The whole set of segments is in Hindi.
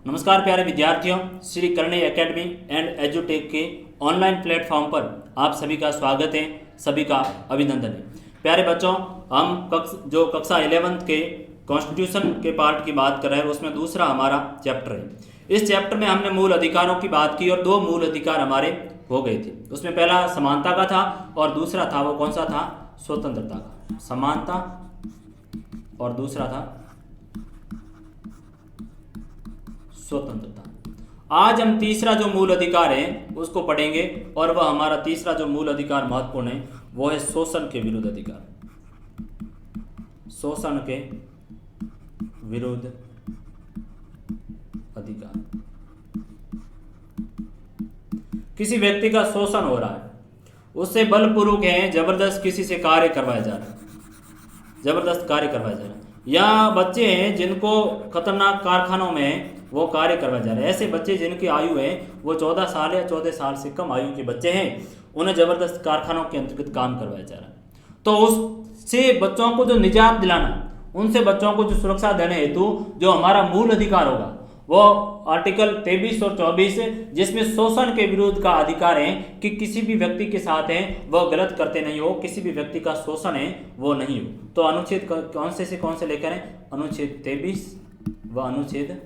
नमस्कार प्यारे विद्यार्थियों, श्री करणी एकेडमी एंड एजुटेक के ऑनलाइन प्लेटफॉर्म पर आप सभी का स्वागत है, सभी का अभिनंदन है। प्यारे बच्चों, हम कक्षा 11th के कॉन्स्टिट्यूशन के पार्ट की बात कर रहे हैं, उसमें दूसरा हमारा चैप्टर है। इस चैप्टर में हमने मूल अधिकारों की बात की और दो मूल अधिकार हमारे हो गए थे। उसमें पहला समानता का था और दूसरा था वो कौन सा था? स्वतंत्रता का। समानता और दूसरा था स्वतंत्रता। आज हम तीसरा जो मूल अधिकार है उसको पढ़ेंगे और वह हमारा तीसरा जो मूल अधिकार महत्वपूर्ण है वो है शोषण के विरुद्ध अधिकार। शोषण के विरुद्ध अधिकार। किसी व्यक्ति का शोषण हो रहा है, उससे बलपूर्वक है जबरदस्त किसी से कार्य करवाया जा रहा है, जबरदस्त कार्य करवाया जा रहा है, या बच्चे हैं जिनको खतरनाक कारखानों में वो कार्य करवाया जा रहा है। ऐसे बच्चे जिनकी आयु है वो 14 साल या 14 साल से कम आयु के बच्चे हैं, उन्हें जबरदस्त कारखानों के अंतर्गत काम करवाया जा रहा है। तो उससे बच्चों को जो निजात दिलाना, उनसे बच्चों को जो सुरक्षा देने हेतु जो हमारा मूल अधिकार होगा वो आर्टिकल 23 और 24 जिसमें शोषण के विरुद्ध का अधिकार है कि किसी भी व्यक्ति के साथ है वह गलत करते नहीं हो, किसी भी व्यक्ति का शोषण है वो नहीं हो। तो अनुच्छेद कौन से लेकर है? अनुच्छेद 23 व अनुच्छेद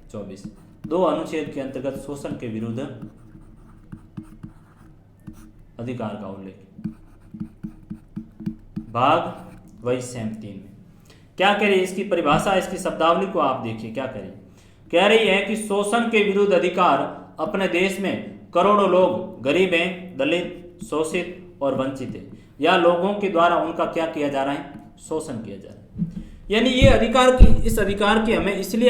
24, दो अनुच्छेद के अंतर्गत शोषण के विरुद्ध अधिकार का उल्लेख। भाग वही सेम 3 में क्या कह रही है? इसकी परिभाषा, इसकी शब्दावली को आप देखिए क्या कह रही है। कह रही है कि शोषण के विरुद्ध अधिकार अपने देश में करोड़ों लोग गरीब हैं, दलित, शोषित और वंचित हैं, या लोगों के द्वारा उनका क्या किया जा रहा है? शोषण किया जा रहा है। यानी ये अधिकार की, इस अधिकार की हमें इसलिए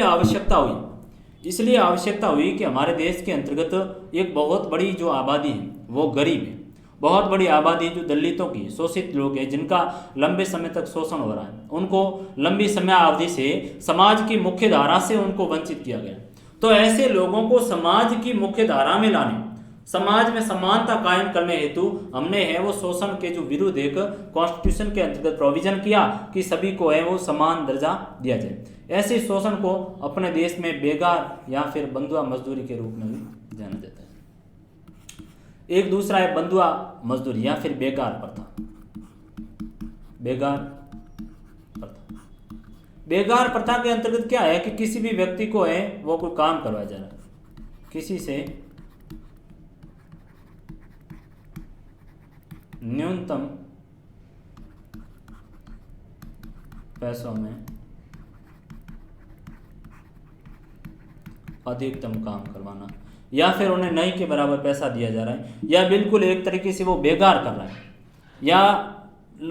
आवश्यकता हुई कि हमारे देश के अंतर्गत एक बहुत बड़ी जो आबादी है वो गरीब है, बहुत बड़ी आबादी जो दलितों की, शोषित लोग हैं जिनका लंबे समय तक शोषण हो रहा है, उनको लंबी समय अवधि से समाज की मुख्य धारा से उनको वंचित किया गया। तो ऐसे लोगों को समाज की मुख्य धारा में लाने, समाज में समानता कायम करने हेतु हमने है वो शोषण के जो विरुद्ध एक कॉन्स्टिट्यूशन के अंतर्गत प्रोविजन किया कि सभी को है वो समान दर्जा दिया जाए। ऐसे शोषण को अपने देश में बेगार या फिर बंधुआ मजदूरी के रूप में भी जाना जाता है। एक दूसरा है बंधुआ मजदूरी या फिर बेगार प्रथा। बेगार प्रथा, बेगार प्रथा के अंतर्गत क्या है कि किसी भी व्यक्ति को है वो कोई काम करवाया जा रहा है, किसी से न्यूनतम पैसों में अधिकतम काम करवाना, या फिर उन्हें नहीं के बराबर पैसा दिया जा रहा है, या बिल्कुल एक तरीके से वो बेगार कर रहा है, या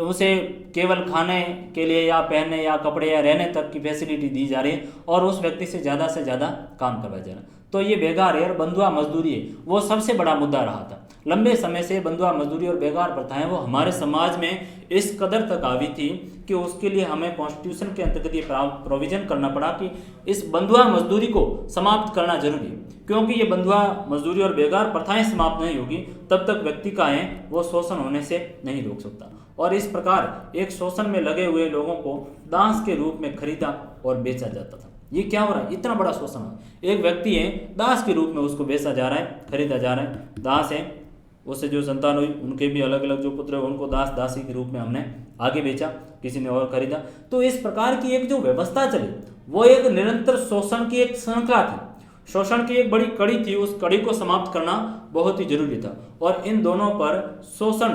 उसे केवल खाने के लिए या पहनने या कपड़े या रहने तक की फैसिलिटी दी जा रही है और उस व्यक्ति से ज़्यादा काम करवाया जा रहा है। तो ये बेगार है और बंधुआ मजदूरी है, वो सबसे बड़ा मुद्दा रहा था। लंबे समय से बंधुआ मजदूरी और बेगार प्रथाएं वो हमारे समाज में इस कदर तक हावी थी कि उसके लिए हमें कॉन्स्टिट्यूशन के अंतर्गत ये प्रोविजन करना पड़ा कि इस बंधुआ मजदूरी को समाप्त करना जरूरी है, क्योंकि ये बंधुआ मजदूरी और बेगार प्रथाएं समाप्त नहीं होगी तब तक व्यक्ति का है वो शोषण होने से नहीं रोक सकता। और इस प्रकार एक शोषण में लगे हुए लोगों को दास के रूप में खरीदा और बेचा जाता था। ये क्या हो रहा है? इतना बड़ा शोषण है। एक व्यक्ति है, दास के रूप में उसको बेचा जा रहा है, खरीदा जा रहा है। दास है, उससे जो संतान हुई उनके भी अलग अलग जो पुत्र है उनको दास दासी के रूप में हमने आगे बेचा, किसी ने और खरीदा। तो इस प्रकार की एक जो व्यवस्था चली वो एक निरंतर शोषण की एक श्रृंखला थी, शोषण की एक बड़ी कड़ी थी। उस कड़ी को समाप्त करना बहुत ही जरूरी था। और इन दोनों पर शोषण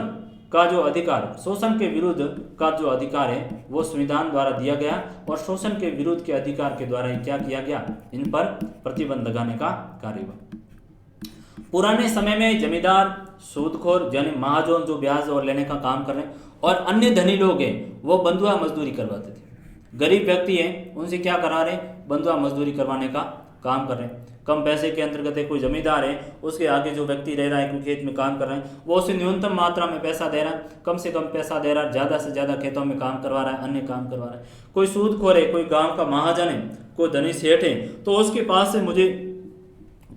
का जो अधिकार, शोषण के विरुद्ध का जो अधिकार है वो संविधान द्वारा दिया गया और शोषण के विरुद्ध के अधिकार के द्वारा क्या किया गया? इन पर प्रतिबंध लगाने का कार्य हुआ। पुराने समय में जमींदार, सूदखोर यानी महाजन जो ब्याज और लेने का काम कर रहे हैं, और अन्य धनी लोग हैं वो बंधुआ मजदूरी करवाते थे। गरीब व्यक्ति हैं उनसे क्या करा रहे? बंधुआ मजदूरी करवाने का काम कर रहे हैं। कम पैसे के अंतर्गत है, कोई जमींदार है, उसके आगे जो व्यक्ति रह रहा है, कोई खेत में काम कर रहे हैं, वो उसे न्यूनतम मात्रा में पैसा दे रहा है, कम से कम पैसा दे रहा है, ज़्यादा से ज़्यादा खेतों में काम करवा रहा है, अन्य काम करवा रहा है। कोई सूदखोर है, कोई गाँव का महाजन है, कोई धनी सेठ है, तो उसके पास से मुझे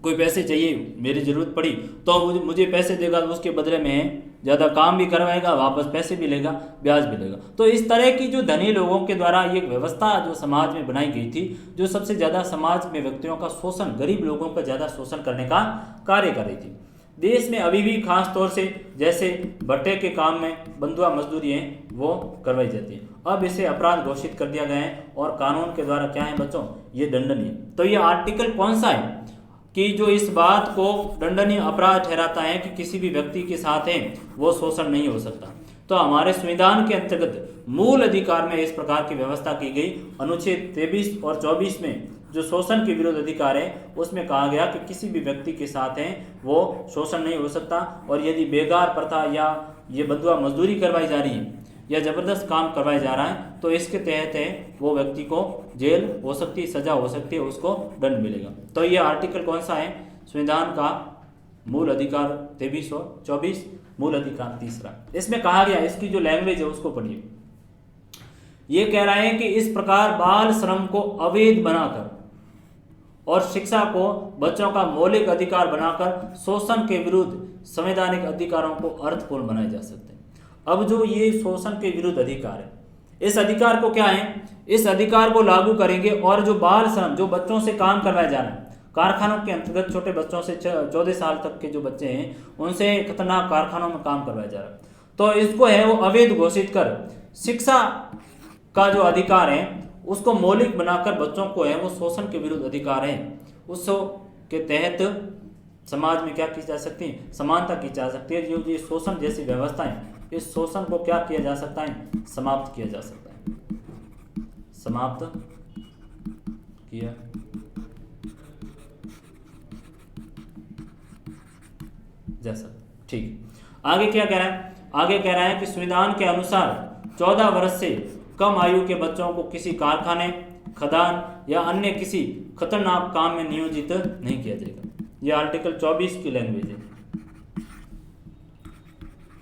कोई पैसे चाहिए, मेरी ज़रूरत पड़ी तो मुझे पैसे देगा, तो उसके बदले में ज़्यादा काम भी करवाएगा, वापस पैसे भी लेगा, ब्याज भी लेगा। तो इस तरह की जो धनी लोगों के द्वारा ये व्यवस्था जो समाज में बनाई गई थी, जो सबसे ज़्यादा समाज में व्यक्तियों का शोषण, गरीब लोगों का ज़्यादा शोषण करने का कार्य कर रही थी। देश में अभी भी खास तौर से जैसे भट्टे के काम में बंधुआ मजदूरी है वो करवाई जाती है। अब इसे अपराध घोषित कर दिया गया है और कानून के द्वारा क्या है बच्चों, ये दंडनीय। तो ये आर्टिकल कौन सा है कि जो इस बात को दंडनीय अपराध ठहराता है कि किसी भी व्यक्ति के साथ है वो शोषण नहीं हो सकता। तो हमारे संविधान के अंतर्गत मूल अधिकार में इस प्रकार की व्यवस्था की गई। अनुच्छेद 23 और 24 में जो शोषण के विरुद्ध अधिकार है उसमें कहा गया कि किसी भी व्यक्ति के साथ है वो शोषण नहीं हो सकता। और यदि बेगार प्रथा या ये बंधुआ मजदूरी करवाई जा रही है या ज़बरदस्त काम करवाया जा रहा है तो इसके तहत है वो व्यक्ति को जेल हो सकती है, सजा हो सकती है, उसको दंड मिलेगा। तो ये आर्टिकल कौन सा है, संविधान का मूल अधिकार 23 और 24, मूल अधिकार तीसरा। इसमें कहा गया, इसकी जो लैंग्वेज है उसको पढ़िए। ये कह रहा है कि इस प्रकार बाल श्रम को अवैध बनाकर और शिक्षा को बच्चों का मौलिक अधिकार बनाकर शोषण के विरुद्ध संवैधानिक अधिकारों को अर्थपूर्ण बनाए जा सकते हैं। अब जो ये शोषण के विरुद्ध अधिकार है, इस अधिकार को क्या है, इस अधिकार को लागू करेंगे और जो बाल श्रम, जो बच्चों से काम करवाया जा रहा है कारखानों के अंतर्गत, छोटे बच्चों से 14 साल तक के जो बच्चे हैं उनसे खतरनाक कारखानों में काम करवाया जा रहा है, तो इसको है वो अवैध घोषित कर शिक्षा का जो अधिकार है उसको मौलिक बनाकर बच्चों को है वो शोषण के विरुद्ध अधिकार है उसके तहत समाज में क्या की जा सकती है, समानता की जा सकती है। जो ये शोषण जैसी व्यवस्थाएं, इस शोषण को क्या किया जा सकता है, समाप्त किया जा सकता है, समाप्त किया जा सकता। ठीक, आगे क्या कह रहा है, आगे कह रहा है कि संविधान के अनुसार 14 वर्ष से कम आयु के बच्चों को किसी कारखाने, खदान या अन्य किसी खतरनाक काम में नियोजित नहीं किया जाएगा। यह आर्टिकल 24 की लैंग्वेज है।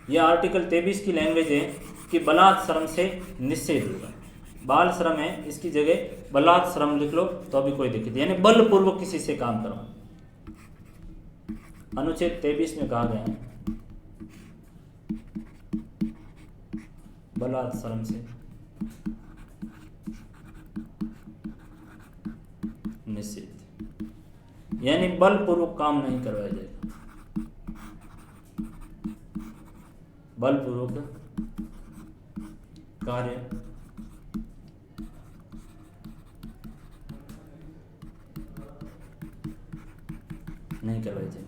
यह आर्टिकल 23 की लैंग्वेज है कि बलात् श्रम से निषेध होगा। बाल श्रम है, इसकी जगह बलात् श्रम लिख लो तो अभी कोई दिक्कत, यानी बलपूर्वक किसी से काम करो। अनुच्छेद 23 में कहा गया है बलात् श्रम से निषेध, यानी बलपूर्वक काम नहीं करवाया जाएगा, बलपूर्वक कार्य नहीं करवाए जाएंगे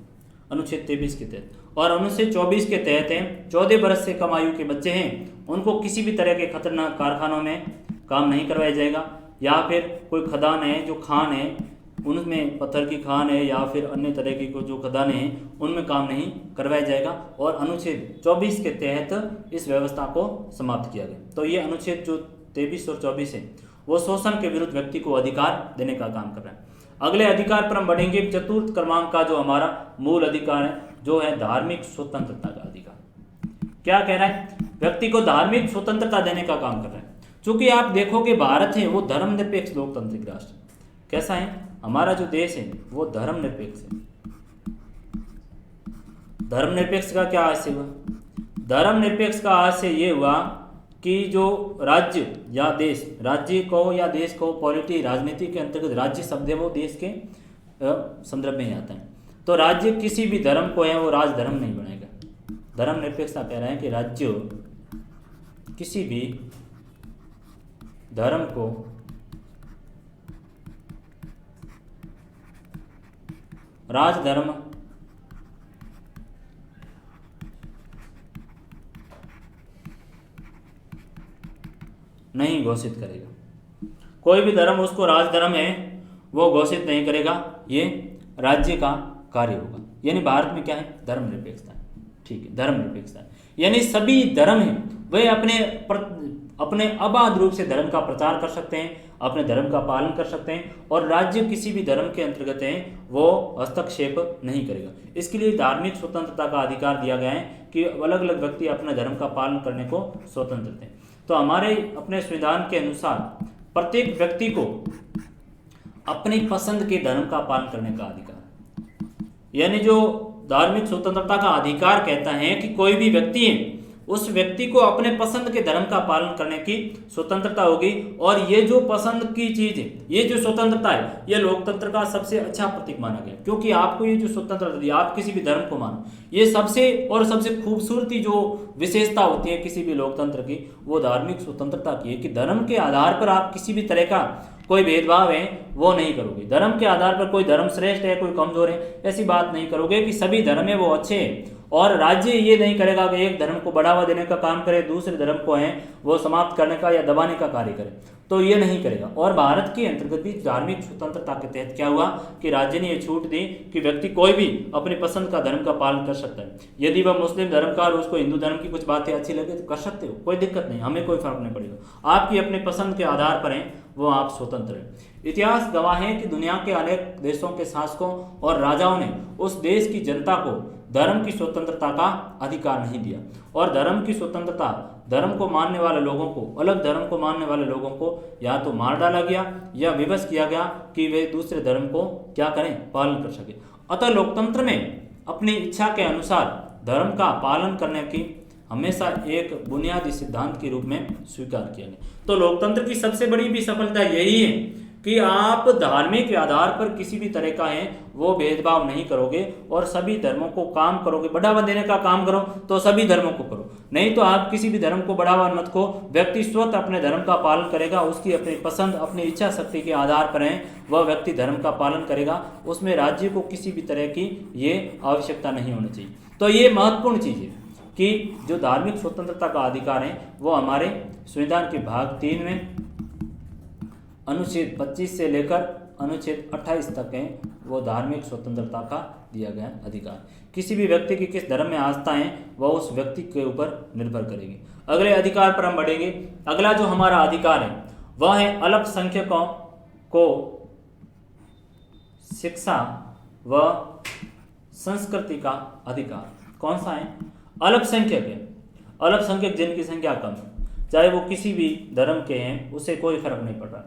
अनुच्छेद 23 के तहत। और अनुच्छेद 24 के तहत है 14 वर्ष से कम आयु के बच्चे हैं उनको किसी भी तरह के खतरनाक कारखानों में काम नहीं करवाया जाएगा, या फिर कोई खदान है, जो खान है उनमें पत्थर की खान है या फिर अन्य तरह की जो खदानें हैं उनमें काम नहीं करवाया जाएगा। और अनुच्छेद 24 के तहत इस व्यवस्था को समाप्त किया गया। तो ये अनुच्छेद जो 23 और 24 है वो शोषण के विरुद्ध व्यक्ति को अधिकार देने का काम कर रहा है। अगले अधिकार पर हम बढ़ेंगे। चतुर्थ क्रमांक का जो हमारा मूल अधिकार है जो है धार्मिक स्वतंत्रता का अधिकार। क्या कह रहा है, व्यक्ति को धार्मिक स्वतंत्रता देने का काम कर रहा है। चूंकि आप देखोगे भारत है वो धर्मनिरपेक्ष लोकतांत्रिक राष्ट्र, कैसा है हमारा जो देश है वो धर्मनिरपेक्ष है। धर्मनिरपेक्ष का क्या आशय हुआ, धर्मनिरपेक्ष का आशय ये हुआ कि जो राज्य या देश, राज्य को या देश को, पॉलिटी राजनीति के अंतर्गत राज्य शब्द है वो देश के संदर्भ में ही आता है। तो राज्य किसी भी धर्म को है वो राजधर्म नहीं बनाएगा। धर्मनिरपेक्षता कह रहा है कि राज्य किसी भी धर्म को राजधर्म नहीं घोषित करेगा। कोई भी धर्म उसको राजधर्म है वो घोषित नहीं करेगा, ये राज्य का कार्य होगा। यानी भारत में क्या है, धर्मनिरपेक्षता। ठीक है, धर्मनिरपेक्षता यानी सभी धर्म हैं वे अपने अबाध रूप से धर्म का प्रचार कर सकते हैं, अपने धर्म का पालन कर सकते हैं, और राज्य किसी भी धर्म के अंतर्गत है वो हस्तक्षेप नहीं करेगा। इसके लिए धार्मिक स्वतंत्रता का अधिकार दिया गया है कि अलग अलग व्यक्ति अपने धर्म का पालन करने को स्वतंत्र थे। तो हमारे अपने संविधान के अनुसार प्रत्येक व्यक्ति को अपनी पसंद के धर्म का पालन करने का अधिकार, यानी जो धार्मिक स्वतंत्रता का अधिकार कहता है कि कोई भी व्यक्ति है उस व्यक्ति को अपने पसंद के धर्म का पालन करने की स्वतंत्रता होगी। और ये जो पसंद की चीज है, ये जो स्वतंत्रता है, ये लोकतंत्र का सबसे अच्छा प्रतीक माना गया, क्योंकि आपको ये जो स्वतंत्रता दी, आप किसी भी धर्म को मानो, ये सबसे खूबसूरती जो विशेषता होती है किसी भी लोकतंत्र की, वो धार्मिक स्वतंत्रता की है कि धर्म के आधार पर आप किसी भी तरह का कोई भेदभाव है वो नहीं करोगे। धर्म के आधार पर कोई धर्म श्रेष्ठ है, कोई कमजोर है, ऐसी बात नहीं करोगे कि सभी धर्म है वो अच्छे हैं। और राज्य ये नहीं करेगा कि एक धर्म को बढ़ावा देने का काम करे, दूसरे धर्म को है वो समाप्त करने का या दबाने का कार्य करे, तो ये नहीं करेगा। और भारत के अंतर्गत भी धार्मिक स्वतंत्रता के तहत क्या हुआ कि राज्य ने ये छूट दी कि व्यक्ति कोई भी अपनी पसंद का धर्म का पालन कर सकता है। यदि वह मुस्लिम धर्म का और उसको हिंदू धर्म की कुछ बातें अच्छी लगे तो कर सकते हो, कोई दिक्कत नहीं, हमें कोई फर्क नहीं पड़ेगा। आपकी अपनी पसंद के आधार पर है वो आप स्वतंत्र हैं। इतिहास गवाह है कि दुनिया के अनेक देशों के शासकों और राजाओं ने उस देश की जनता को धर्म की स्वतंत्रता का अधिकार नहीं दिया। और धर्म की स्वतंत्रता, धर्म को मानने वाले लोगों को, अलग धर्म को मानने वाले लोगों को या तो मार डाला गया या विवश किया गया कि वे दूसरे धर्म को क्या करें, पालन कर सके। अतः लोकतंत्र में अपनी इच्छा के अनुसार धर्म का पालन करने की हमेशा एक बुनियादी सिद्धांत के रूप में स्वीकार किया गया। तो लोकतंत्र की सबसे बड़ी भी सफलता यही है कि आप धार्मिक आधार पर किसी भी तरह का है वो भेदभाव नहीं करोगे और सभी धर्मों को काम करोगे। बढ़ावा देने का काम करो तो सभी धर्मों को करो, नहीं तो आप किसी भी धर्म को बढ़ावा मत को। व्यक्ति स्वतः अपने धर्म का पालन करेगा, उसकी अपनी पसंद, अपनी इच्छा शक्ति के आधार पर है वह व्यक्ति धर्म का पालन करेगा। उसमें राज्य को किसी भी तरह की ये आवश्यकता नहीं होनी चाहिए। तो ये महत्वपूर्ण चीज़ है कि जो धार्मिक स्वतंत्रता का अधिकार है वो हमारे संविधान के भाग 3 में अनुच्छेद 25 से लेकर अनुच्छेद 28 तक है, वो धार्मिक स्वतंत्रता का दिया गया अधिकार। किसी भी व्यक्ति की किस धर्म में आस्था है वह उस व्यक्ति के ऊपर निर्भर करेगी। अगले अधिकार पर हम बढ़ेंगे। अगला जो हमारा अधिकार है वह है अल्पसंख्यकों को शिक्षा व संस्कृति का अधिकार। कौन सा है? अल्पसंख्यक है। अल्पसंख्यक जिनकी संख्या कम है, चाहे वो किसी भी धर्म के हैं, उससे कोई फर्क नहीं पड़ रहा।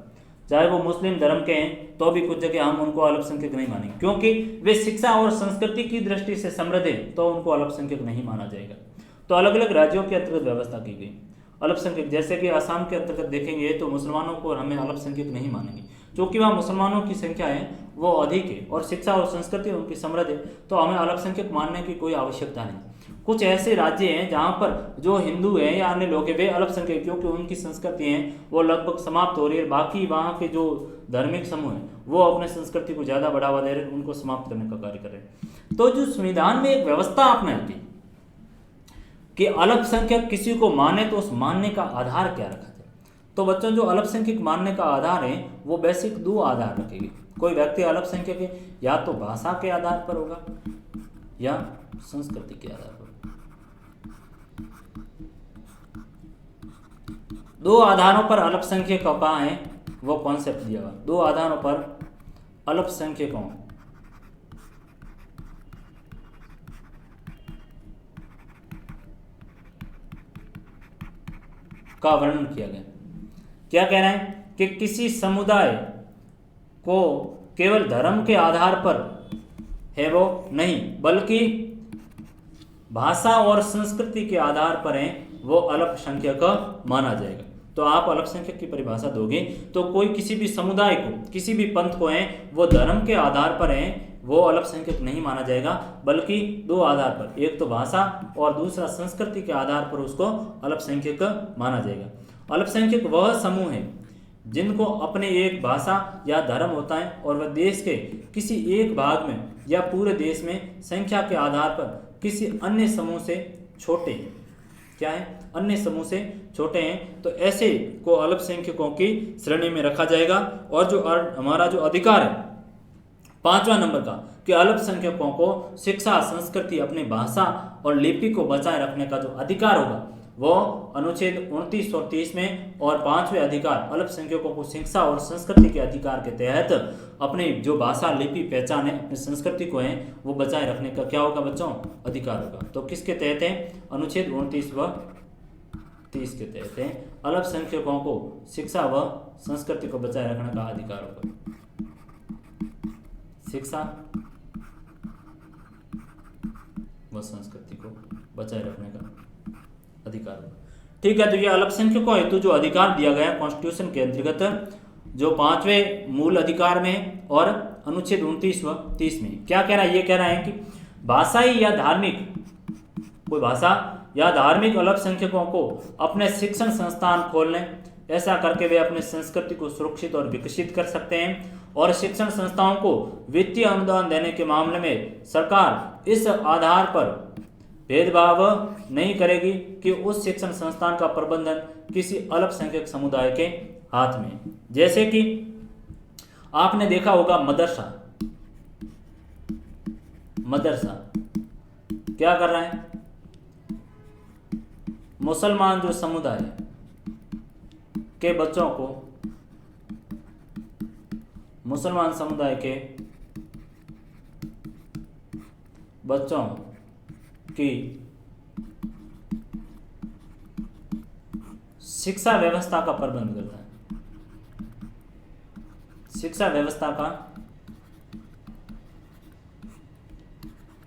चाहे वो मुस्लिम धर्म के हैं तो भी कुछ जगह हम उनको अल्पसंख्यक नहीं मानेंगे, क्योंकि वे शिक्षा और संस्कृति की दृष्टि से समृद्ध है, तो उनको अल्पसंख्यक नहीं माना जाएगा। तो अलग अलग राज्यों के अंतर्गत व्यवस्था की गई अल्पसंख्यक। जैसे कि असम के अंतर्गत देखेंगे तो मुसलमानों को हमें अल्पसंख्यक नहीं मानेंगे, क्योंकि वहाँ मुसलमानों की संख्या है वो अधिक है और शिक्षा और संस्कृति उनकी समृद्ध है, तो हमें अल्पसंख्यक मानने की कोई आवश्यकता नहीं। कुछ ऐसे राज्य हैं जहाँ पर जो हिंदू हैं या अन्य लोग हैं वे अल्पसंख्यक, क्योंकि उनकी संस्कृति हैं वो लगभग समाप्त हो रही है। बाकी वहाँ के जो धार्मिक समूह हैं वो अपने संस्कृति को ज़्यादा बढ़ावा दे रहे हैं, उनको समाप्त करने का कार्य कर रहे हैं। तो जो संविधान में एक व्यवस्था अपनाई थी कि अल्पसंख्यक किसी को माने तो उस मानने का आधार क्या रखा जाए, तो बच्चों जो अल्पसंख्यक मानने का आधार है वो बेसिक 2 आधार रखेंगे। कोई व्यक्ति अल्पसंख्यक है या तो भाषा के आधार पर होगा या संस्कृति के आधार पर। 2 आधारों पर अल्पसंख्यकों का है वो कॉन्सेप्ट दिया हुआ। 2 आधारों पर अल्पसंख्यकों का वर्णन किया गया। क्या कह रहे हैं कि किसी समुदाय को केवल धर्म के आधार पर है वो नहीं, बल्कि भाषा और संस्कृति के आधार पर है वो अल्पसंख्यक माना जाएगा। तो आप अल्पसंख्यक की परिभाषा दोगे तो कोई किसी भी समुदाय को, किसी भी पंथ को है वो धर्म के आधार पर है वो अल्पसंख्यक नहीं माना जाएगा, बल्कि 2 आधार पर, एक तो भाषा और दूसरा संस्कृति के आधार पर उसको अल्पसंख्यक माना जाएगा। अल्पसंख्यक वह समूह है जिनको अपने एक भाषा या धर्म होता है और वह देश के किसी एक भाग में या पूरे देश में संख्या के आधार पर किसी अन्य समूह से छोटे, क्या है, अन्य समूह से छोटे हैं, तो ऐसे को अल्पसंख्यकों की श्रेणी में रखा जाएगा। और जो हमारा जो अधिकार है 5वां नंबर का कि अल्पसंख्यकों को शिक्षा, संस्कृति, अपनी भाषा और लिपि को बचाए रखने का जो अधिकार होगा वो अनुच्छेद 29 और 30 में। और 5वें अधिकार अल्पसंख्यकों को शिक्षा और संस्कृति के अधिकार के तहत अपनी जो भाषा, लिपि, पहचान है, अपनी संस्कृति को है वो बचाए रखने का क्या होगा बच्चों, अधिकार होगा। तो किसके तहत है? अनुच्छेद 29 व 30 के तहत है अल्पसंख्यकों को शिक्षा व संस्कृति को बचाए रखने का अधिकार होगा। शिक्षा व संस्कृति को बचाए रखने का अधिकार होगा। ठीक है, तो ये अल्पसंख्यकों हेतु जो अधिकार दिया गया कॉन्स्टिट्यूशन के अंतर्गत जो 5वें मूल अधिकार में और अनुच्छेद 29 व 30 में क्या कह रहा है, ये कह रहा है कि भाषाई या धार्मिक, कोई भाषा या धार्मिक अल्पसंख्यकों को अपने शिक्षण संस्थान खोलने, ऐसा करके वे अपनी संस्कृति को सुरक्षित और विकसित कर सकते हैं। और शिक्षण संस्थाओं को वित्तीय अनुदान देने के मामले में सरकार इस आधार पर भेदभाव नहीं करेगी कि उस शिक्षण संस्थान का प्रबंधन किसी अल्पसंख्यक समुदाय के हाथ में। जैसे कि आपने देखा होगा मदरसा क्या कर रहा है, मुसलमान जो समुदाय के बच्चों को, मुसलमान समुदाय के बच्चों की शिक्षा व्यवस्था का प्रबंध करता है, शिक्षा व्यवस्था का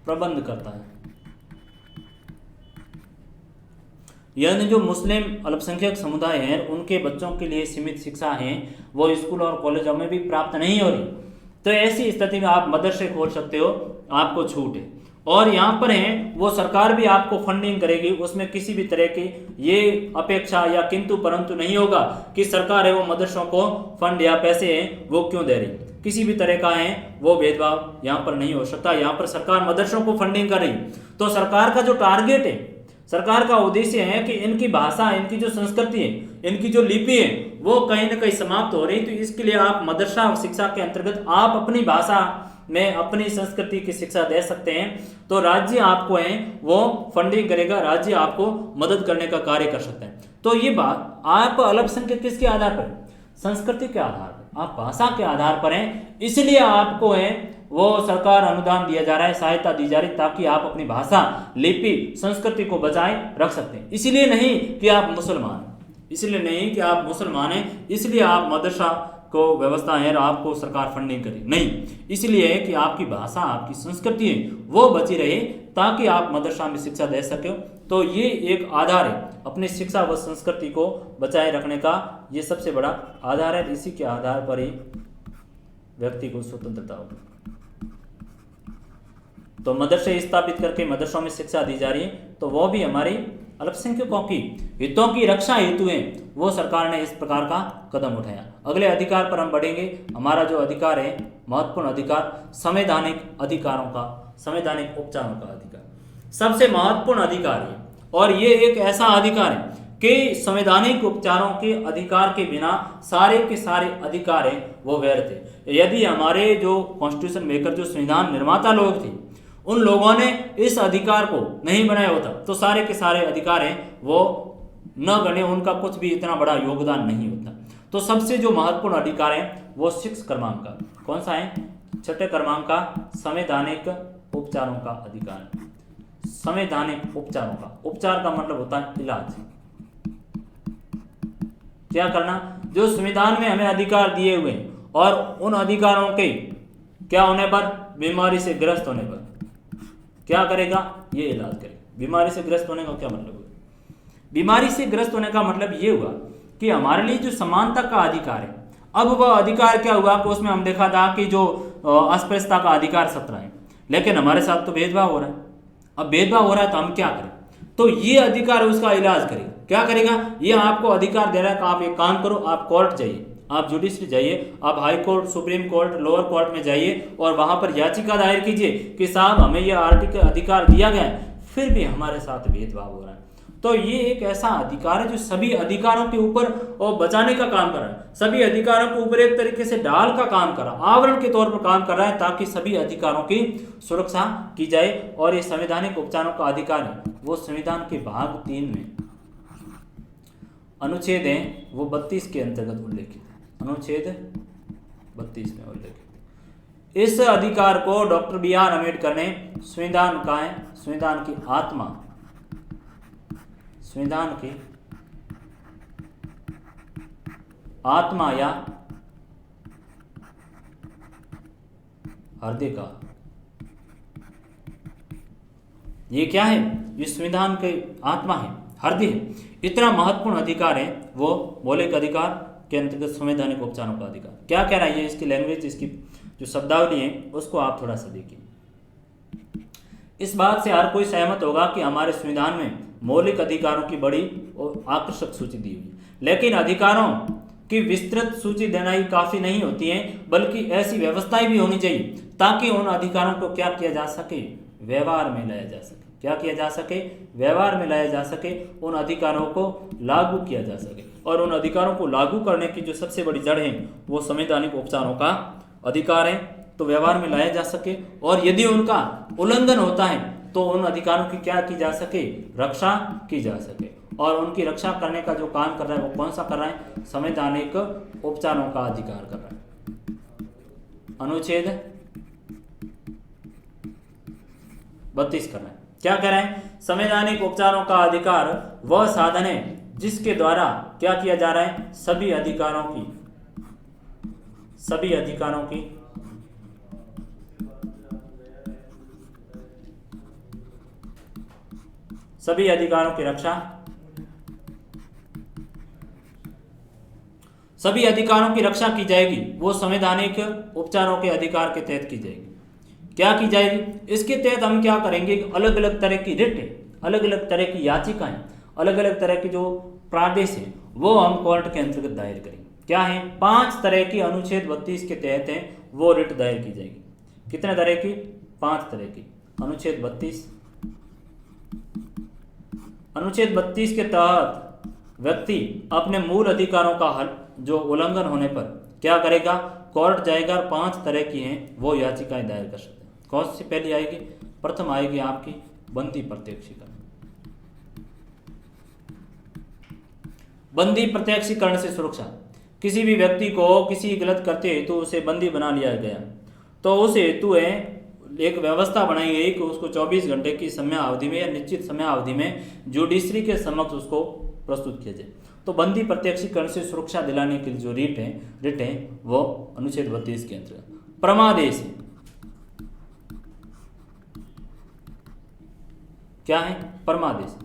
प्रबंध करता है। यानी जो मुस्लिम अल्पसंख्यक समुदाय हैं उनके बच्चों के लिए सीमित शिक्षा है वो स्कूल और कॉलेजों में भी प्राप्त नहीं हो रही, तो ऐसी स्थिति में आप मदरसे खोल सकते हो, आपको छूट है। और यहाँ पर हैं वो सरकार भी आपको फंडिंग करेगी, उसमें किसी भी तरह की ये अपेक्षा या किंतु परंतु नहीं होगा कि सरकार है वो मदरसों को फंड या पैसे हैं वो क्यों दे रही, किसी भी तरह का है वो भेदभाव यहाँ पर नहीं हो सकता। यहाँ पर सरकार मदरसों को फंडिंग कर रही, तो सरकार का जो टारगेट है, सरकार का उद्देश्य है कि इनकी भाषा, इनकी जो संस्कृति है, इनकी जो लिपि है वो कहीं ना कहीं समाप्त हो रही। तो इसके लिए आप मदरसा शिक्षा के अंतर्गत आप अपनी भाषा में अपनी संस्कृति की शिक्षा दे सकते हैं, तो राज्य आपको है वो फंडिंग करेगा, राज्य आपको मदद करने का कार्य कर सकते हैं। तो ये बात आप अल्पसंख्यक किसके आधार पर, संस्कृति के आधार पर, आप भाषा के आधार पर हैं, इसलिए आपको है वो सरकार अनुदान दिया जा रहा है, सहायता दी जा रही है, ताकि आप अपनी भाषा, लिपि, संस्कृति को बचाए रख सकते हैं। इसलिए नहीं कि आप मुसलमान, इसलिए नहीं कि आप मुसलमान हैं इसलिए आप मदरसा को व्यवस्था है और आपको सरकार फंडिंग करे, नहीं, इसलिए है कि आपकी भाषा, आपकी संस्कृति है वो बची रहे ताकि आप मदरसा में शिक्षा दे सके। तो ये एक आधार है, अपनी शिक्षा व संस्कृति को बचाए रखने का ये सबसे बड़ा आधार है। इसी के आधार पर ही व्यक्ति को स्वतंत्रता होगी। तो मदरसे स्थापित करके मदरसों में शिक्षा दी जा रही है, तो वो भी हमारी अल्पसंख्यकों की हितों की रक्षा हेतु है, वो सरकार ने इस प्रकार का कदम उठाया। अगले अधिकार पर हम बढ़ेंगे। हमारा जो अधिकार है, महत्वपूर्ण अधिकार, संवैधानिक अधिकारों का, संवैधानिक उपचारों का अधिकार सबसे महत्वपूर्ण अधिकार है। और ये एक ऐसा अधिकार है कि संवैधानिक उपचारों के अधिकार के बिना सारे के सारे अधिकार हैं वो व्यर्थ है। यदि हमारे जो कॉन्स्टिट्यूशन मेकर, जो संविधान निर्माता लोग थे, उन लोगों ने इस अधिकार को नहीं बनाया होता तो सारे के सारे अधिकार हैं वो न गणे, उनका कुछ भी इतना बड़ा योगदान नहीं होता। तो सबसे जो महत्वपूर्ण अधिकार है वो 6 क्रमांक का, कौन सा है, 6ठे क्रमांक का संवैधानिक उपचारों का अधिकार। संवैधानिक उपचारों का, उपचार का मतलब होता है इलाज, क्या करना, जो संविधान में हमें अधिकार दिए हुए और उन अधिकारों के क्या होने पर, बीमारी से ग्रस्त होने पर क्या करेगा, ये इलाज करेगा। बीमारी से ग्रस्त होने का क्या मतलब हुआ, बीमारी से ग्रस्त होने का मतलब ये हुआ कि हमारे लिए जो समानता का अधिकार है, अब वह अधिकार क्या हुआ कि उसमें हम देखा था कि जो अस्पृश्यता का अधिकार 17 है, लेकिन हमारे साथ तो भेदभाव हो रहा है। अब भेदभाव हो रहा है तो हम क्या करें, तो ये अधिकार उसका इलाज करेगा। क्या करेगा, ये आपको अधिकार दे रहा है कि आप एक काम करो, आप कोर्ट जाइए, आप जुडिशरी जाइए, आप high court, supreme court, lower court में जाइए और वहां पर याचिका दायर कीजिए कि साहब हमें यह आर्टिकल अधिकार दिया गया है, फिर भी हमारे साथ भेदभाव हो रहा है। तो ये एक ऐसा अधिकार है जो सभी अधिकारों के ऊपर और बचाने का काम कर रहा है, सभी अधिकारों के ऊपर एक तरीके से ढाल का काम कर रहा है, आवरण के तौर पर काम कर रहा है, ताकि सभी अधिकारों की सुरक्षा की जाए। और ये संवैधानिक उपचारों का अधिकार है वो संविधान के भाग 3 में अनुच्छेद है वो 32 के अंतर्गत उल्लेखित है, अनुच्छेद 32 में उल्लेखित। इस अधिकार को डॉक्टर BR अम्बेडकर ने संविधान का है, संविधान की आत्मा, संविधान की आत्मा या हृदय का, ये क्या है? ये संविधान की आत्मा है, हृदय है। इतना महत्वपूर्ण अधिकार है वो मौलिक अधिकार के अंतर्गत संवैधानिक उपचारों का अधिकार। क्या कह रहा है ये? इसकी लैंग्वेज, इसकी जो शब्दावली है उसको आप थोड़ा सा देखिए। इस बात से हर कोई सहमत होगा कि हमारे संविधान में मौलिक अधिकारों की बड़ी और आकर्षक सूची दी हुई है, लेकिन अधिकारों की विस्तृत सूची देना ही काफ़ी नहीं होती है, बल्कि ऐसी व्यवस्थाएं भी होनी चाहिए ताकि उन अधिकारों को क्या किया जा सके? व्यवहार में लाया जा सके। क्या किया जा सके? व्यवहार में लाया जा सके, उन अधिकारों को लागू किया जा सके। और उन अधिकारों को लागू करने की जो सबसे बड़ी जड़ है वो संवैधानिक उपचारों का अधिकार है, तो व्यवहार में लाया जा सके। और यदि उनका उल्लंघन होता है तो उन अधिकारों की क्या की जा सके? रक्षा की जा सके। और उनकी रक्षा करने का जो काम कर रहा है वो कौन सा कर रहा है? संवैधानिक उपचारों का अधिकार कर रहा है। अनुच्छेद 32 कर रहा है। क्या कह रहा है? संवैधानिक उपचारों का अधिकार वह साधन है जिसके द्वारा क्या किया जा रहा है? सभी अधिकारों की रक्षा, सभी अधिकारों की रक्षा की जाएगी। वो संवैधानिक उपचारों के अधिकार के तहत की जाएगी। क्या की जाएगी? इसके तहत हम क्या करेंगे? अलग अलग तरह की रिट, अलग अलग तरह की याचिकाएं, अलग अलग तरह की जो प्रादेश है वो हम कोर्ट के अंतर्गत दायर करेंगे। क्या है? 5 तरह की अनुच्छेद 32 के तहत है वो रिट दायर की जाएगी। कितने तरह की? 5 तरह की। अनुच्छेद 32 के तहत व्यक्ति अपने मूल अधिकारों का जो उल्लंघन होने पर क्या करेगा? कोर्ट जाएगा और 5 तरह की हैं वो याचिकाएं दायर कर सकते हैं। कौन सी पहली आएगी? प्रथम आएगी आपकी बंदी प्रत्यक्षीकरण। बंदी प्रत्यक्षीकरण से सुरक्षा। किसी भी व्यक्ति को किसी गलत करते हेतु तो उसे बंदी बना लिया गया, तो उस हेतु है एक व्यवस्था बनाई गई कि उसको 24 घंटे की समय अवधि में या निश्चित समय अवधि में जुडिशरी के समक्ष उसको प्रस्तुत किया जाए। तो बंदी प्रत्यक्षीकरण से सुरक्षा दिलाने के लिए जो रिट है वो अनुच्छेद 32 के अंतर्गत। परमादेश है। क्या है? परमादेश।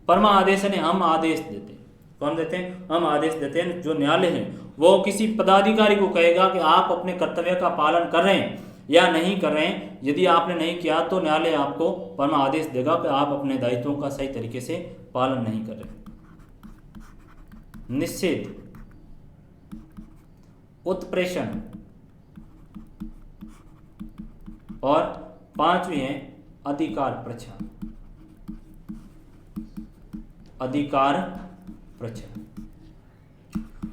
परमादेश यानी हम आदेश देते हैं। कौन देते हैं? हम आदेश देते हैं। जो न्यायालय है वो किसी पदाधिकारी को कहेगा कि आप अपने कर्तव्य का पालन कर रहे हैं या नहीं कर रहे हैं। यदि आपने नहीं किया तो न्यायालय आपको परम आदेश देगा कि आप अपने दायित्वों का सही तरीके से पालन नहीं कर रहे। निषेध, उत्प्रेषण और 5वीं है अधिकार प्रच्छान।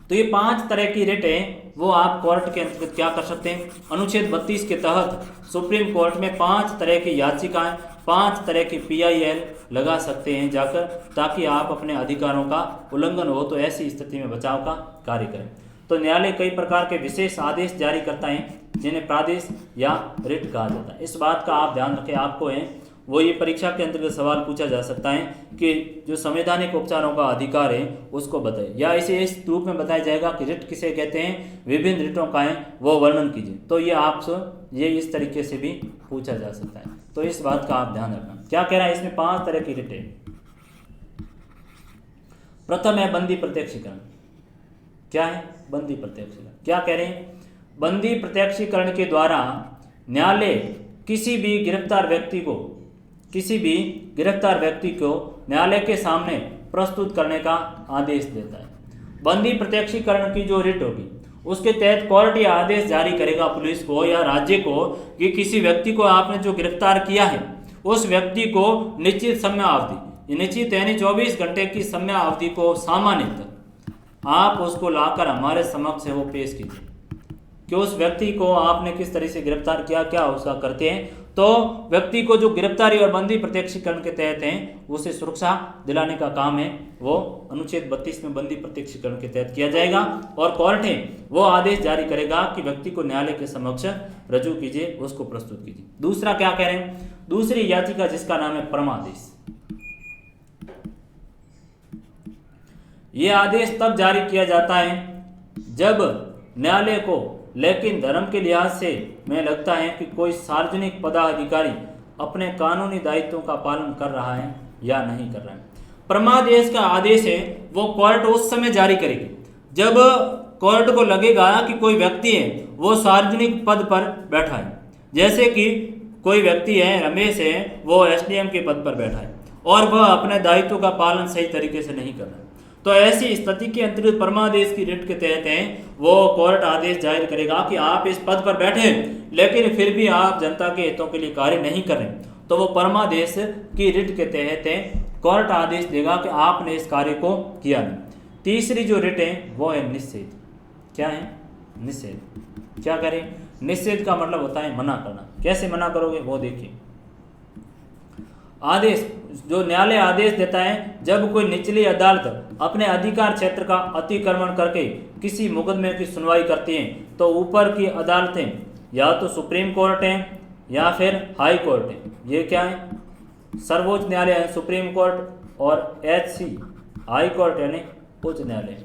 तो ये 5 तरह की रिट है वो आप कोर्ट के अंतर्गत क्या कर सकते हैं? अनुच्छेद 32 के तहत सुप्रीम कोर्ट में 5 तरह की याचिकाएं, 5 तरह की PIL लगा सकते हैं जाकर, ताकि आप अपने अधिकारों का उल्लंघन हो तो ऐसी स्थिति में बचाव का कार्य करें। तो न्यायालय कई प्रकार के विशेष आदेश जारी करता है जिन्हें प्रादेश या रिट कहा जाता है। इस बात का आप ध्यान रखें। आपको है वो ये परीक्षा के अंतर्गत सवाल पूछा जा सकता है कि जो संवैधानिक उपचारों का अधिकार है उसको बताइए, या इसे इस रूप में बताया जाएगा कि रिट किसे कहते हैं, विभिन्न रिटों का है वो वर्णन कीजिए। तो ये आपसे इस तरीके से भी पूछा जा सकता है। तो इस बात का आप ध्यान रखना। क्या कह रहा है? इसमें 5 तरह की रिट है। प्रथम है बंदी प्रत्यक्षीकरण। क्या है? बंदी प्रत्यक्षीकरण। क्या कह रहे हैं? बंदी प्रत्यक्षीकरण के द्वारा न्यायालय किसी भी गिरफ्तार व्यक्ति को न्यायालय के सामने प्रस्तुत करने का आदेश देता है। बंदी प्रत्यक्षीकरण की जो रिट होगी उसके तहत कोर्ट यह आदेश जारी करेगा पुलिस को या राज्य को कि किसी व्यक्ति को आपने जो गिरफ्तार किया है उस व्यक्ति को निश्चित समय अवधि, निश्चित यानी 24 घंटे की समय अवधि को सामान्यतः आप उसको लाकर हमारे समक्ष वो पेश कीजिए कि उस व्यक्ति को आपने किस तरह से गिरफ्तार किया, क्या उसका करते हैं। तो व्यक्ति को जो गिरफ्तारी और बंदी प्रत्यक्षीकरण के तहत हैं उसे सुरक्षा दिलाने का काम है वो अनुच्छेद 32 में बंदी प्रत्यक्षीकरण के तहत किया जाएगा। और कोर्ट है वो आदेश जारी करेगा कि व्यक्ति को न्यायालय के समक्ष रजू कीजिए, उसको प्रस्तुत कीजिए। दूसरा क्या कह रहे हैं? दूसरी याचिका जिसका नाम है परमादेश। यह आदेश तब जारी किया जाता है जब न्यायालय को लेकिन धर्म के लिहाज से मैं लगता है कि कोई सार्वजनिक पदाधिकारी अपने कानूनी दायित्वों का पालन कर रहा है या नहीं कर रहा है। परमादेश का आदेश है वो कोर्ट उस समय जारी करेगी जब कोर्ट को लगेगा कि कोई व्यक्ति है वो सार्वजनिक पद पर बैठा है। जैसे कि कोई व्यक्ति है, रमेश है, वो एसडीएम के पद पर बैठा है और वह अपने दायित्व का पालन सही तरीके से नहीं कर रहा है, तो ऐसी स्थिति के अंतर्गत परमादेश की रिट के तहत है वो कोर्ट आदेश जारी करेगा कि आप इस पद पर बैठे हैं लेकिन फिर भी आप जनता के हितों के लिए कार्य नहीं कर रहे, तो वो परमादेश की रिट के तहत है कोर्ट आदेश देगा कि आपने इस कार्य को किया नहीं। तीसरी जो रिट है वो है निषेध। क्या है? निषेध। क्या करें? निषेध का मतलब होता है मना करना। कैसे मना करोगे वो देखिए। आदेश, जो न्यायालय आदेश देता है जब कोई निचली अदालत अपने अधिकार क्षेत्र का अतिक्रमण करके किसी मुकदमे की सुनवाई करती है तो ऊपर की अदालतें या तो सुप्रीम कोर्ट है या फिर हाई कोर्ट है। ये क्या है? सर्वोच्च न्यायालय है सुप्रीम कोर्ट और HC हाई कोर्ट यानी उच्च न्यायालय।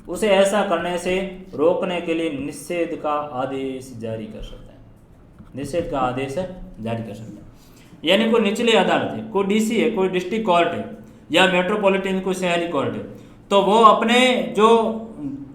उसे ऐसा करने से रोकने के लिए निषेध का आदेश जारी कर सकता है। निषेध का आदेश जारी कर सकता है। यानी कोई निचली अदालत है, कोई DC है, कोई डिस्ट्रिक्ट कोर्ट है या मेट्रोपॉलिटन कोई शहरी कोर्ट है, तो वो अपने जो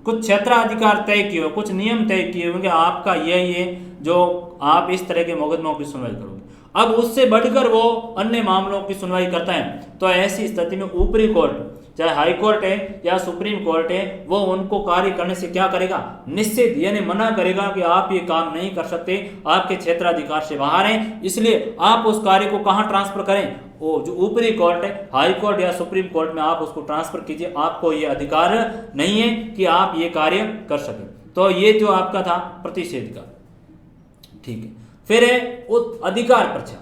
कुछ क्षेत्राधिकार तय किए हो, कुछ नियम तय किए होंगे आपका यही है जो आप इस तरह के मुकदमों की सुनवाई करोगे। अब उससे बढ़कर वो अन्य मामलों की सुनवाई करता है तो ऐसी स्थिति में ऊपरी कोर्ट, चाहे हाई कोर्ट है या सुप्रीम कोर्ट है, वो उनको कार्य करने से क्या करेगा? निषेध यानी मना करेगा कि आप ये काम नहीं कर सकते, आपके क्षेत्राधिकार से बाहर हैं, इसलिए आप उस कार्य को कहाँ ट्रांसफर करें? वो जो ऊपरी कोर्ट है, हाई कोर्ट या सुप्रीम कोर्ट में आप उसको ट्रांसफर कीजिए। आपको ये अधिकार नहीं है कि आप ये कार्य कर सकें। तो ये जो आपका था प्रतिषेध का, ठीक है। फिर है अधिकार प्रसा।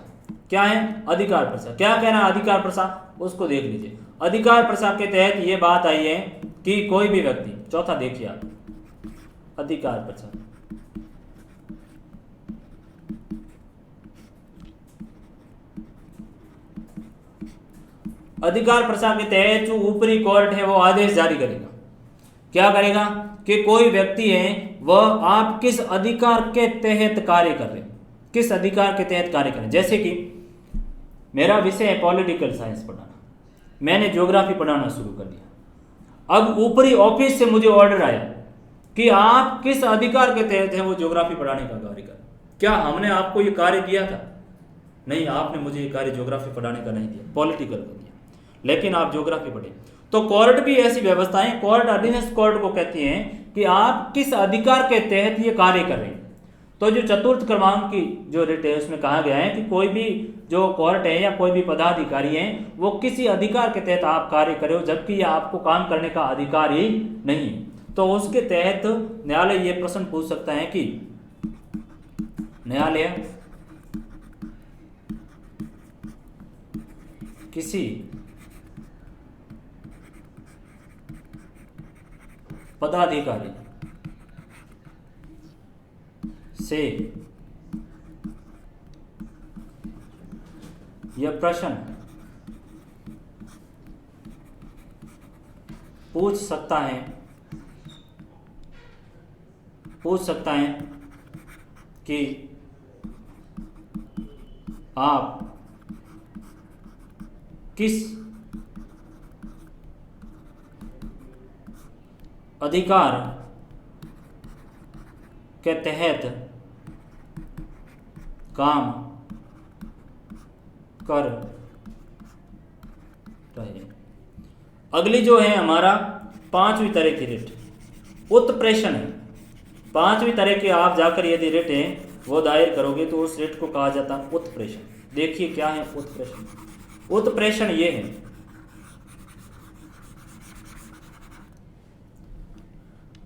क्या है? अधिकार प्रसा। क्या कहना है अधिकार प्रसा? उसको देख लीजिए। अधिकार प्रसा के तहत ये बात आई है कि कोई भी व्यक्ति, चौथा देखिए आप, अधिकार प्रसा, अधिकार प्रसा के तहत जो ऊपरी कोर्ट है वो आदेश जारी करेगा। क्या करेगा? कि कोई व्यक्ति है वह आप किस अधिकार के तहत कार्य कर रहे हैं, किस अधिकार के तहत कार्य करें। जैसे कि मेरा विषय है पॉलिटिकल साइंस पढ़ाना, मैंने ज्योग्राफी पढ़ाना शुरू कर दिया। अब ऊपरी ऑफिस से मुझे ऑर्डर आया कि आप किस अधिकार के तहत है वो ज्योग्राफी पढ़ाने का कार्य करें। क्या हमने आपको ये कार्य दिया था? नहीं, आपने मुझे ये कार्य ज्योग्राफी पढ़ाने का नहीं दिया, पॉलिटिकल को दिया, लेकिन आप ज्योग्राफी पढ़े। तो कोर्ट भी ऐसी व्यवस्थाएं, कोर्ट अधीनस्थ कोर्ट को कहती हैं कि आप किस अधिकार के तहत ये कार्य कर रहे हैं। तो जो चतुर्थ क्रमांक की जो रिट है उसमें कहा गया है कि कोई भी जो कोर्ट है या कोई भी पदाधिकारी है वो किसी अधिकार के तहत आप कार्य करो जबकि ये आपको काम करने का अधिकार ही नहीं है। तो उसके तहत न्यायालय ये प्रश्न पूछ सकता है कि न्यायालय किसी पदाधिकारी से यह प्रश्न पूछ सकता है कि आप किस अधिकार के तहत काम कर रहे। अगली जो है हमारा पांचवी तरह की रिट उत्प्रेषण है। पांचवी तरह के आप जाकर यदि रिट है वो दायर करोगे तो उस रिट को कहा जाता है उत्प्रेषण। देखिए क्या है उत्प्रेषण। उत्प्रेषण ये है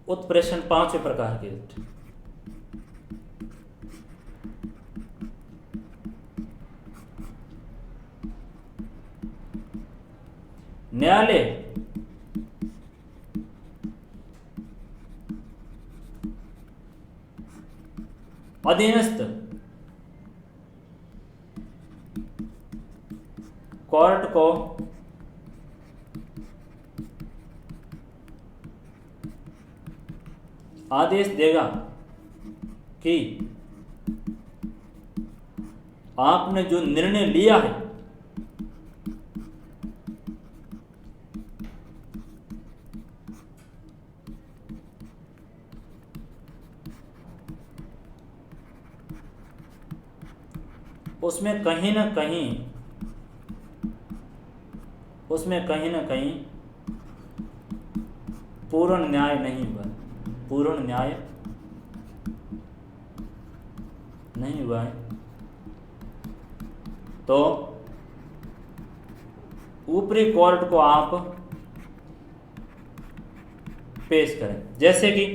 उत्प्रेषण पांचवें प्रकार की रिट। न्यायालय अधीनस्थ कोर्ट को आदेश देगा कि आपने जो निर्णय लिया है उसमें कहीं ना कहीं पूर्ण न्याय नहीं हुआ, पूर्ण न्याय नहीं हुआ है, तो ऊपरी कोर्ट को आप पेश करें। जैसे कि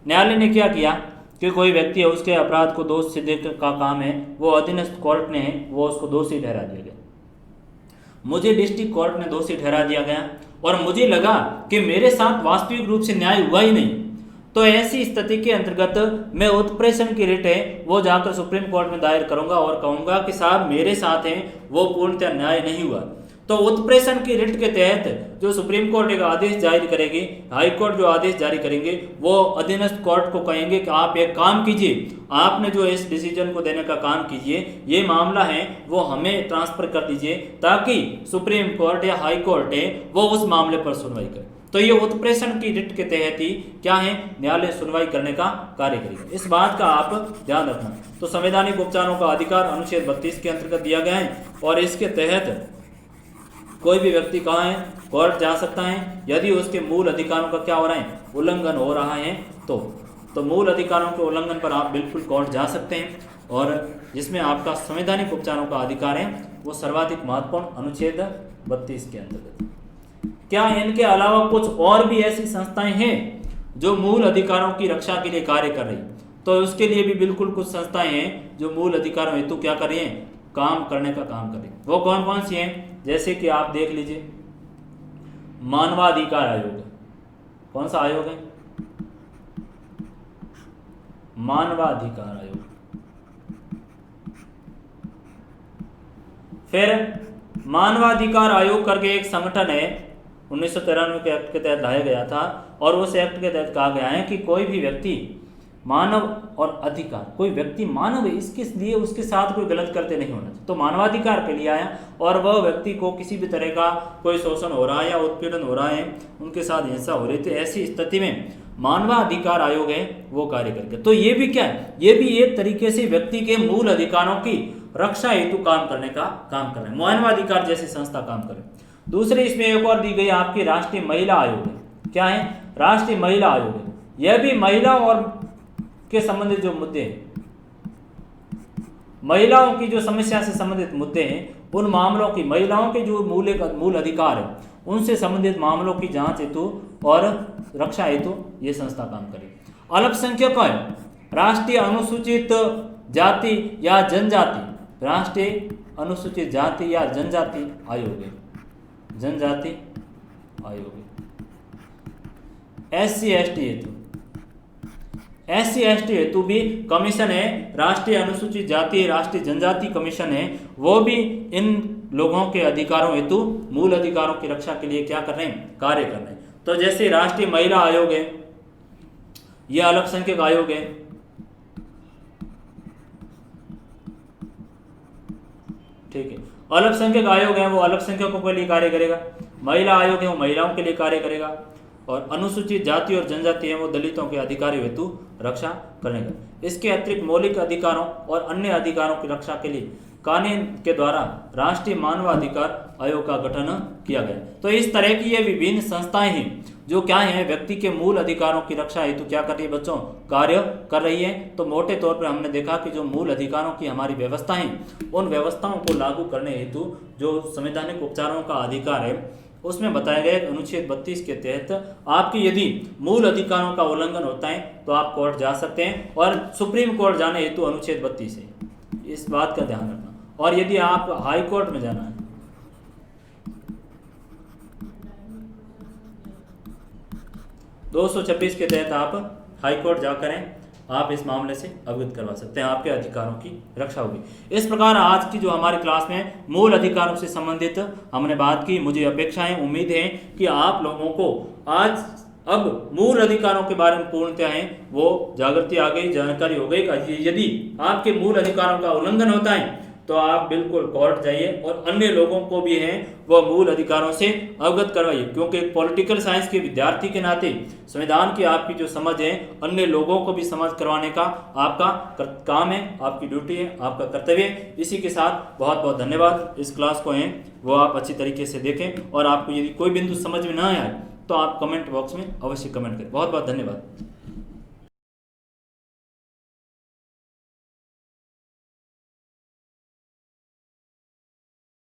न्यायालय ने क्या किया कि कोई व्यक्ति है, उसके अपराध को दोष सिद्ध का काम है, वो अधीनस्थ कोर्ट ने वो उसको दोषी ठहरा दिया गया, मुझे डिस्ट्रिक्ट कोर्ट ने दोषी ठहरा दिया गया और मुझे लगा कि मेरे साथ वास्तविक रूप से न्याय हुआ ही नहीं, तो ऐसी स्थिति के अंतर्गत मैं उत्प्रेषण की रिट है वो जाकर सुप्रीम कोर्ट में दायर करूंगा और कहूंगा कि साहब मेरे साथ हैं वो पूर्णतः न्याय नहीं हुआ। तो उत्प्रेषण की रिट के तहत जो सुप्रीम कोर्ट एक आदेश जारी करेगी, हाई कोर्ट जो आदेश जारी करेंगे, वो अधीनस्थ कोर्ट को कहेंगे कि आप एक काम कीजिए, आपने जो इस डिसीजन को देने का काम कीजिए, ये मामला है वो हमें ट्रांसफर कर दीजिए ताकि सुप्रीम कोर्ट या हाई कोर्ट है वो उस मामले पर सुनवाई करे। तो ये उत्प्रेषण की रिट के तहत ही क्या है, न्यायालय सुनवाई करने का कार्य करेगा। इस बात का आप ध्यान रखना। तो संवैधानिक उपचारों का अधिकार अनुच्छेद 32 के अंतर्गत दिया गया है और इसके तहत कोई भी व्यक्ति कहाँ है, कोर्ट जा सकता है यदि उसके मूल अधिकारों का क्या हो रहा है, उल्लंघन हो रहा है। तो मूल अधिकारों के उल्लंघन पर आप बिल्कुल कोर्ट जा सकते हैं और जिसमें आपका संवैधानिक उपचारों का अधिकार है वो सर्वाधिक महत्वपूर्ण अनुच्छेद 32 के अंतर्गत। क्या इनके अलावा कुछ और भी ऐसी संस्थाएं हैं जो मूल अधिकारों की रक्षा के लिए कार्य कर रही, तो उसके लिए भी बिल्कुल कुछ संस्थाएं हैं जो मूल अधिकारों हेतु क्या कर रही हैं, काम करने का काम कर रही हैं। वो कौन कौन सी हैं, जैसे कि आप देख लीजिए मानवाधिकार आयोग है। कौन सा आयोग है, मानवाधिकार आयोग। फिर मानवाधिकार आयोग करके एक संगठन है, 1993 के एक्ट के तहत लाया गया था और उस एक्ट के तहत कहा गया है कि कोई भी व्यक्ति मानव और अधिकार, कोई व्यक्ति मानव है इसके लिए उसके साथ कोई गलत करते नहीं होना चाहिए, तो मानवाधिकार के लिए आया और वह व्यक्ति को किसी भी तरह का कोई शोषण हो रहा है या उत्पीड़न हो रहा है, उनके साथ हिंसा हो रही, तो ऐसी स्थिति में मानवाधिकार आयोग है वो कार्य करेगा। तो ये भी क्या है, ये भी एक तरीके से व्यक्ति के मूल अधिकारों की रक्षा हेतु काम करने का काम कर रहे हैं, मानवाधिकार जैसी संस्था काम करे। दूसरी इसमें एक और दी गई आपकी राष्ट्रीय महिला आयोग है। क्या है, राष्ट्रीय महिला आयोग है। यह भी महिलाओं और के संबंधित जो मुद्दे हैं, महिलाओं की जो समस्या से संबंधित मुद्दे हैं, उन मामलों की, महिलाओं के जो मूल अधिकार है उनसे संबंधित मामलों की जांच हेतु और रक्षा हेतु ये संस्था काम करे। अल्पसंख्यक है, राष्ट्रीय अनुसूचित जाति या जनजाति, राष्ट्रीय अनुसूचित जाति या जनजाति आयोग है, जनजाति आयोग है। SC/ST हेतु, SC/ST हेतु भी कमीशन है, राष्ट्रीय अनुसूचित जाति राष्ट्रीय जनजाति कमीशन है, वो भी इन लोगों के अधिकारों हेतु, मूल अधिकारों की रक्षा के लिए क्या कर रहे हैं, कार्य कर रहे हैं। तो जैसे राष्ट्रीय महिला आयोग है, यह अल्पसंख्यक आयोग है, ठीक है, अल्पसंख्यक आयोग है वो अल्पसंख्यकों के लिए कार्य करेगा, महिला आयोग है वो महिलाओं के लिए कार्य करेगा और अनुसूचित जाति और जनजाति है वो दलितों के अधिकारों हेतु रक्षा करेगा। इसके अतिरिक्त मौलिक अधिकारों और अन्य अधिकारों की रक्षा के लिए कानून के द्वारा राष्ट्रीय मानवाधिकार आयोग का गठन किया गया। तो इस तरह की ये विभिन्न संस्थाएं हैं जो क्या है, व्यक्ति के मूल अधिकारों की रक्षा हेतु क्या कर रही है बच्चों, कार्य कर रही है। तो मोटे तौर पर हमने देखा कि जो मूल अधिकारों की हमारी व्यवस्था है, उन व्यवस्थाओं को लागू करने हेतु जो संवैधानिक उपचारों का अधिकार है उसमें बताया गया अनुच्छेद 32 के तहत आपकी यदि मूल अधिकारों का उल्लंघन होता है तो आप कोर्ट जा सकते हैं और सुप्रीम कोर्ट जाने हेतु अनुच्छेद 32 है, इस बात का ध्यान रखना। और यदि आप हाई कोर्ट में जाना है, दो 226 के तहत आप हाई कोर्ट जा करें, आप इस मामले से अवगत करवा सकते हैं, आपके अधिकारों की रक्षा होगी। इस प्रकार आज की जो हमारी क्लास में मूल अधिकारों से संबंधित हमने बात की। मुझे अपेक्षा है, उम्मीद है कि आप लोगों को आज अब मूल अधिकारों के बारे में पूर्णतः है वो जागृति आ गई, जानकारी हो गई। यदि आपके मूल अधिकारों का उल्लंघन होता है तो आप बिल्कुल कोर्ट जाइए और अन्य लोगों को भी हैं वह मूल अधिकारों से अवगत करवाइए, क्योंकि एक पॉलिटिकल साइंस के विद्यार्थी के नाते संविधान की आपकी जो समझ है अन्य लोगों को भी समझ करवाने का आपका काम है, आपकी ड्यूटी है, आपका कर्तव्य है। इसी के साथ बहुत बहुत धन्यवाद। इस क्लास को हैं वो आप अच्छी तरीके से देखें और आपको यदि कोई बिंदु समझ में ना आए तो आप कमेंट बॉक्स में अवश्य कमेंट करें। बहुत बहुत धन्यवाद।